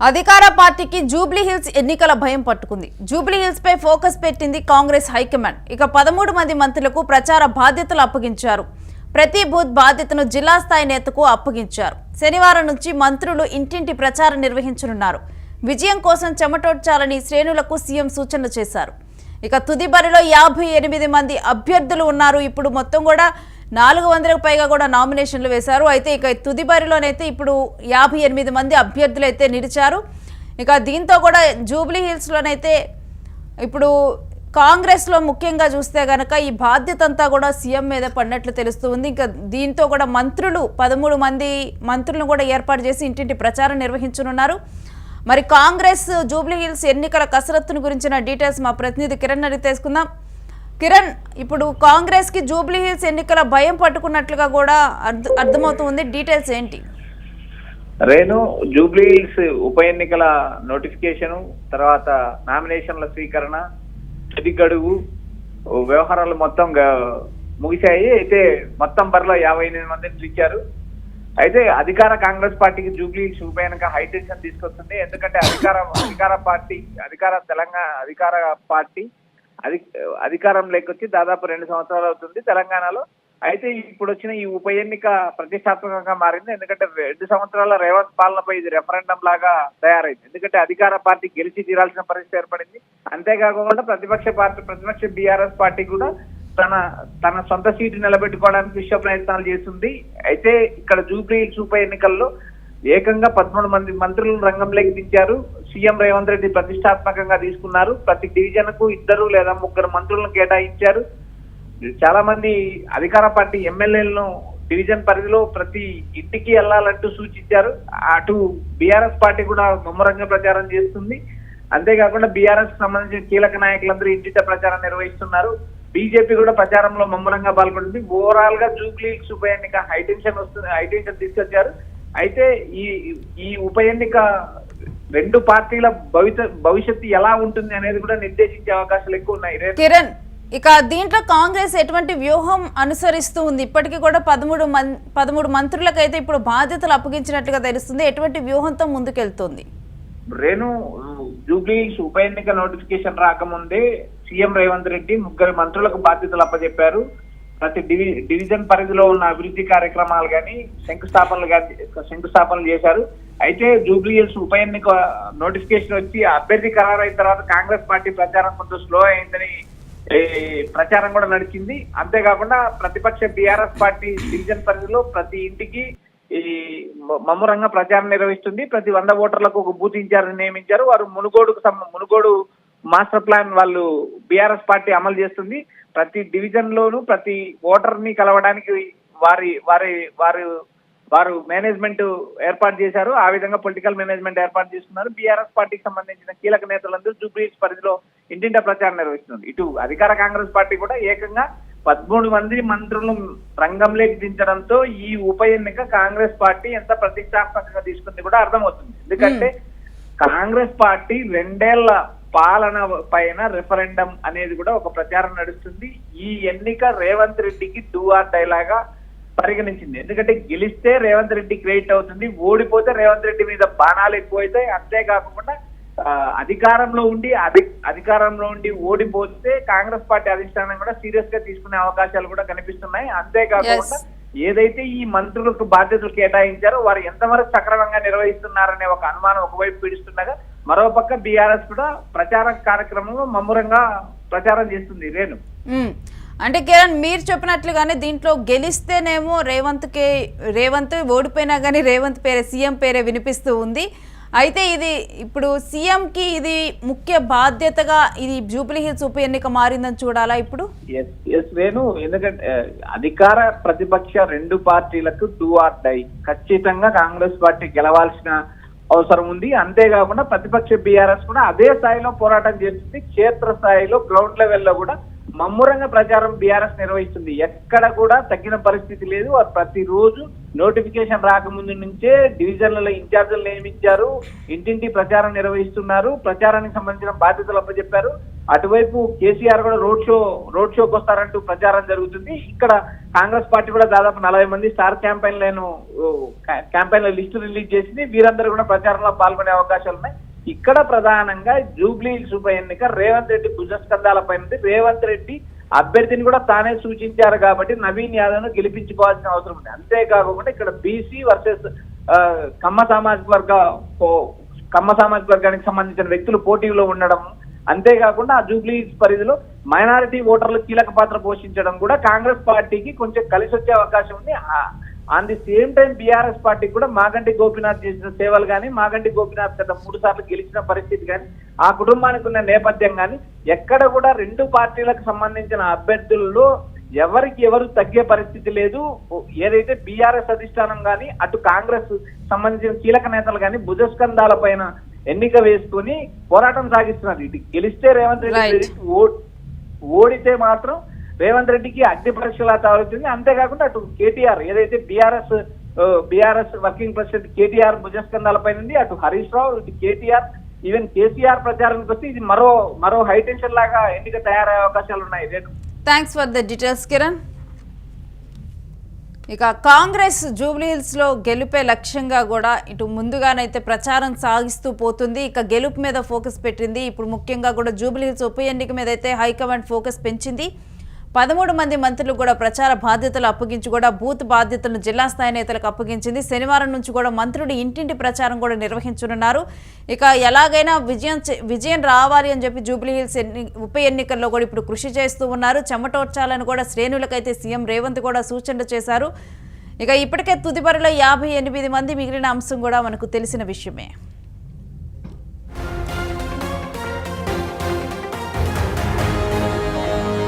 అధికార పార్టీకి Jubilee hills ఎన్నికల భయం పట్టుకుంది. జూబ్లీ హిల్స్ పై ఫోకస్ పెట్టింది కాంగ్రెస్ హైకమాండ్. ఇక 13 మంది మంత్రులకు ప్రచార బాధ్యతలు అప్పగించారు. ప్రతి బూత్ బాధ్యతను జిల్లా స్థాయి నేతకు అప్పగించారు. శనివారం నుంచి మంత్రులు ఇంటింటి ప్రచారం నిర్వహించనున్నారు. విజయం కోసం చెమటోడ్చాలని శ్రేణులకు సీఎం సూచనలు చేశారు. ఇక తుది బరిలో 58 మంది అభ్యర్థులు ఉన్నారు. ఇప్పుడు మొత్తం కూడా 400కు పైగా కూడా నామినేషన్లు వేశారు. అయితే ఇక తుది బరిలోనైతే ఇప్పుడు 58 మంది అభ్యర్థులు అయితే నిలిచారు. ఇక దీంతో కూడా జూబ్లీ హిల్స్లోనైతే ఇప్పుడు కాంగ్రెస్లో ముఖ్యంగా చూస్తే కనుక ఈ బాధ్యత అంతా కూడా సీఎం మీద పడినట్లు తెలుస్తుంది. ఇంకా దీంతో కూడా మంత్రులు 13 మంది మంత్రులను కూడా ఏర్పాటు చేసి ఇంటింటి ప్రచారం నిర్వహించనున్నారు. మరి కాంగ్రెస్ జూబ్లీ హిల్స్ ఎన్నికల కసరత్తును గురించిన డీటెయిల్స్ మా ప్రతినిధి కిరణ్ అడిగి తెలుసుకుందాం. కిరణ్, ఇప్పుడు కాంగ్రెస్ కి జూబ్లీ హిల్స్ ఎన్నికల భయం పట్టుకున్నట్లుగా కూడా అర్థమవుతుంది. డీటెయిల్స్ ఏంటి? రేణు, జూబ్లీ హిల్స్ ఉప ఎన్నికల నోటిఫికేషన్ తర్వాత నామినేషన్ల స్వీకరణ, తుది గడువు వ్యవహారాలు మొత్తం ముగిశాయి. అయితే మొత్తం బరిలో 58 మందిని ఇచ్చారు. అయితే అధికార కాంగ్రెస్ పార్టీకి జూబ్లీ హిల్స్ ఉప ఎన్నిక హైటెన్షన్ తీసుకొస్తుంది. ఎందుకంటే అధికార పార్టీ అధికారంలోకి వచ్చి దాదాపు 2 సంవత్సరాలు అవుతుంది తెలంగాణలో. అయితే ఇప్పుడు వచ్చిన ఈ ఉప ఎన్నిక ప్రతిష్టాత్మకంగా మారింది. ఎందుకంటే 2 సంవత్సరాల రేవంత్ పాలనపై ఇది రెఫరెండం లాగా తయారైంది. ఎందుకంటే అధికార పార్టీ గెలిచి తీరాల్సిన పరిస్థితి ఏర్పడింది. అంతేకాకుండా ప్రతిపక్ష బీఆర్ఎస్ పార్టీ కూడా తన సొంత సీటు నిలబెట్టుకోవడానికి విశ్వ ప్రయత్నాలు చేస్తుంది. అయితే ఇక్కడ జూబ్లీ హిల్స్ ఉప ఎన్నికల్లో ఏకంగా 13 మంది మంత్రులను రంగంలోకి దించారు. సీఎం రేవంత్ రెడ్డి ప్రతిష్టాత్మకంగా తీసుకున్నారు. ప్రతి డివిజన్ కు 2 లేదా 3 మంత్రులను కేటాయించారు. చాలా మంది అధికార పార్టీ ఎమ్మెల్యేలను డివిజన్ పరిధిలో ప్రతి ఇంటికి వెళ్లాలంటూ సూచించారు. అటు బీఆర్ఎస్ పార్టీ కూడా ముమ్మరంగా ప్రచారం చేస్తుంది. అంతేకాకుండా బీఆర్ఎస్ సంబంధించిన కీలక నాయకులందరూ ఇంటిట ప్రచారం నిర్వహిస్తున్నారు. బీజేపీ కూడా ప్రచారంలో ముమ్మరంగా పాల్గొంటుంది. ఓవరాల్ గా జూబ్లీ హిల్స్ ఉప ఎన్నిక హైటెన్షన్ తీసుకొచ్చారు. అయితే ఈ ఉప ఎన్నిక 2 పార్టీల భవిష్యత్తు ఎలా ఉంటుంది అనేది కూడా నిర్దేశించే అవకాశాలు ఎక్కువ ఉన్నాయి. కిరణ్, ఇక దీంట్లో కాంగ్రెస్ ఎటువంటి వ్యూహం అనుసరిస్తూ ఉంది? ఇప్పటికీ కూడా 13 మంత్రులకైతే ఇప్పుడు బాధ్యతలు అప్పగించినట్లుగా తెలుస్తుంది. ఎటువంటి వ్యూహంతో ముందుకెళ్తుంది? రేణు, జూబ్లీ హిల్స్ ఉప ఎన్నిక నోటిఫికేషన్ రాకముందే సీఎం రేవంత్ రెడ్డి 3 మంత్రులకు బాధ్యతలు అప్పచెప్పారు. ప్రతి డివిజన్ పరిధిలో ఉన్న అభివృద్ధి కార్యక్రమాలు కానీ శంకుస్థాపనలు చేశారు. అయితే జూబ్లీ హిల్స్ ఉప ఎన్నిక నోటిఫికేషన్ వచ్చి అభ్యర్థి ఖరారైన తర్వాత కాంగ్రెస్ పార్టీ ప్రచారం కొంచెం స్లో అయిందని ప్రచారం కూడా నడిచింది. అంతేకాకుండా ప్రతిపక్ష బీఆర్ఎస్ పార్టీ డివిజన్ పరిధిలో ప్రతి ఇంటికి మమ్మురంగా ప్రచారం నిర్వహిస్తుంది. ప్రతి 100 ఓటర్లకు ఒక బూత్ ఇన్ఛార్జ్ నియమించారు. వారు మునుగోడు మాస్టర్ ప్లాన్ వాళ్ళు బీఆర్ఎస్ పార్టీ అమలు చేస్తుంది. ప్రతి డివిజన్ లోను ప్రతి ఓటర్ ని కలవడానికి వారు మేనేజ్మెంట్ ఏర్పాటు చేశారు. ఆ విధంగా పొలిటికల్ మేనేజ్మెంట్ ఏర్పాటు చేస్తున్నారు. బీఆర్ఎస్ పార్టీకి సంబంధించిన కీలక నేతలందరూ జూబ్లీ హిల్స్ పరిధిలో ఇంటింటా ప్రచారం నిర్వహిస్తున్నారు. ఇటు అధికార కాంగ్రెస్ పార్టీ కూడా ఏకంగా 13 మంది మంత్రులను రంగంలోకి దించడంతో ఈ ఉప ఎన్నిక కాంగ్రెస్ పార్టీ ఎంత ప్రతిష్టాత్మకంగా తీసుకుంది కూడా అర్థమవుతుంది. ఎందుకంటే కాంగ్రెస్ పార్టీ 2 ఏళ్ల పాలన పైన రెఫరెండం అనేది కూడా ఒక ప్రచారం నడుస్తుంది. ఈ ఎన్నిక రేవంత్ రెడ్డికి డూ ఆర్ డై లాగా పరిగణించింది. ఎందుకంటే గెలిస్తే రేవంత్ రెడ్డి క్రెడిట్ అవుతుంది, ఓడిపోతే రేవంత్ రెడ్డి మీద బాణాలు ఎక్కువైతాయి. అంతేకాకుండా అధికారంలో ఉండి ఓడిపోతే కాంగ్రెస్ పార్టీ అధిష్టానం కూడా సీరియస్ గా తీసుకునే అవకాశాలు కూడా కనిపిస్తున్నాయి. అంతేకాకుండా ఏదైతే ఈ మంత్రులకు బాధ్యతలు కేటాయించారో వారు ఎంతవరకు సక్రమంగా నిర్వహిస్తున్నారనే ఒక అనుమానం ఒకవైపు పీడిస్తుండగా, మరోపక్క బీఆర్ఎస్ కూడా ప్రచార కార్యక్రమంలో మమ్మురంగా ప్రచారం చేస్తుంది. రేణు, అంటే కిరణ్, మీరు చెప్పినట్లుగానే దీంట్లో గెలిస్తేనేమో రేవంత్, ఓడిపోయినా కానీ రేవంత్ పేరే, సీఎం పేరే వినిపిస్తూ ఉంది. అయితే ఇది ఇప్పుడు సీఎం కి ఇది ముఖ్య బాధ్యతగా ఇది జూబ్లీ హిల్స్ ఉప ఎన్నిక మారిందని చూడాలా ఇప్పుడు? రేణు, ఎందుకంటే అధికార ప్రతిపక్ష 2 పార్టీలకు డూ ఆర్ డై, ఖచ్చితంగా కాంగ్రెస్ పార్టీ గెలవాల్సిన అవసరం ఉంది. అంతేకాకుండా ప్రతిపక్ష బీఆర్ఎస్ కూడా అదే స్థాయిలో పోరాటం చేస్తుంది. క్షేత్ర స్థాయిలో గ్రౌండ్ లెవెల్లో కూడా మమ్మురంగా ప్రచారం బీఆర్ఎస్ నిర్వహిస్తుంది. ఎక్కడ కూడా తగ్గిన పరిస్థితి లేదు. వారు ప్రతిరోజు నోటిఫికేషన్ రాకముందు నుంచే డివిజన్లలో ఇన్ఛార్జీలు నియమించారు, ఇంటింటి ప్రచారం నిర్వహిస్తున్నారు, ప్రచారానికి సంబంధించిన బాధ్యతలు అప్పచెప్పారు. అటువైపు కేసీఆర్ కూడా రోడ్ షోకి వస్తారంటూ ప్రచారం జరుగుతుంది. ఇక్కడ కాంగ్రెస్ పార్టీ కూడా దాదాపు 40 మంది స్టార్ క్యాంపెయిన్ల లిస్టు రిలీజ్ చేసింది. వీరందరూ కూడా ప్రచారంలో పాల్గొనే అవకాశాలు ఉన్నాయి. ఇక్కడ ప్రధానంగా జూబ్లీ హిల్స్ ఉప ఎన్నిక రేవంత్ రెడ్డి భుజస్కంధాలపై ఉంది. రేవంత్ రెడ్డి అభ్యర్థిని కూడా తానే సూచించారు కాబట్టి నవీన్ యాదవ్ ను గెలిపించుకోవాల్సిన అవసరం ఉంది. అంతేకాకుండా ఇక్కడ బీసీ వర్సెస్ కమ్మ సామాజిక వర్గానికి సంబంధించిన వ్యక్తులు పోటీలో ఉండడం, అంతేకాకుండా ఆ జూబ్లీ హిల్స్ పరిధిలో మైనారిటీ ఓటర్లు కీలక పాత్ర పోషించడం కూడా కాంగ్రెస్ పార్టీకి కొంచెం కలిసి వచ్చే అవకాశం ఉంది. On the same time BRS పార్టీకి కూడా మాగంటి గోపీనాథ్ చేసిన సేవలు కానీ, మాగంటి గోపీనాథ్ గత 3 సార్లు గెలిచిన పరిస్థితి కానీ, ఆ కుటుంబానికి ఉన్న నేపథ్యం కానీ ఎక్కడ కూడా 2 పార్టీలకు సంబంధించిన అభ్యర్థుల్లో ఎవరికి ఎవరు తగ్గే పరిస్థితి లేదు. ఏదైతే బీఆర్ఎస్ అధిష్టానం కానీ, అటు కాంగ్రెస్ సంబంధించిన కీలక నేతలు కానీ భుజస్కంధాల పైన ఎన్నిక వేసుకుని పోరాటం సాగిస్తున్నారు. ఇది గెలిస్తే రేవంత్ రెడ్డి, ఓడితే మాత్రం రేవంత్ రెడ్డికి అగ్ని పరీక్షలా తగులుతుంది. అంతేకాకుండా అటు కేటీఆర్ ఏదైతే బీఆర్ఎస్ వర్కింగ్ ప్రెసిడెంట్ కేటీఆర్ భుజస్కంధాలపై ఉంది, అటు హరీష్ రావు, ఇటు కేటీఆర్, ఈవెన్ కేసీఆర్ ప్రచారానికి వస్తే ఇది మరో హైటెన్షన్ లాగా ఎన్నిక తయారయ్యే అవకాశాలు ఉన్నాయి. Thanks for the details Kiran. ఇక కాంగ్రెస్ జూబ్లీహిల్స్ లో గెలుపే లక్ష్యంగా కూడా ఇటు ముందుగానైతే ప్రచారం సాగిస్తూ పోతుంది. ఇక గెలుపు మీద ఫోకస్ పెట్టింది. ఇప్పుడు ముఖ్యంగా కూడా జూబ్లీహిల్స్ ఉప ఎన్నిక మీద అయితే హైకమాండ్ ఫోకస్ పెంచింది. 13 మంది మంత్రులు కూడా ప్రచార బాధ్యతలు అప్పగించి కూడా బూత్ బాధ్యతలను జిల్లా స్థాయి నేతలకు అప్పగించింది. శనివారం నుంచి కూడా మంత్రులు ఇంటింటి ప్రచారం కూడా నిర్వహించనున్నారు. ఇక ఎలాగైనా విజయం రావాలి అని చెప్పి జూబ్లీహిల్స్ ఉప ఎన్నికల్లో కూడా ఇప్పుడు కృషి చేస్తూ ఉన్నారు. చెమటోడ్చాలని కూడా శ్రేణులకైతే సీఎం రేవంత్ కూడా సూచనలు చేశారు. ఇక ఇప్పటికే తుది బరిలో 58 మంది మిగిలిన అంశం కూడా మనకు తెలిసిన విషయమే.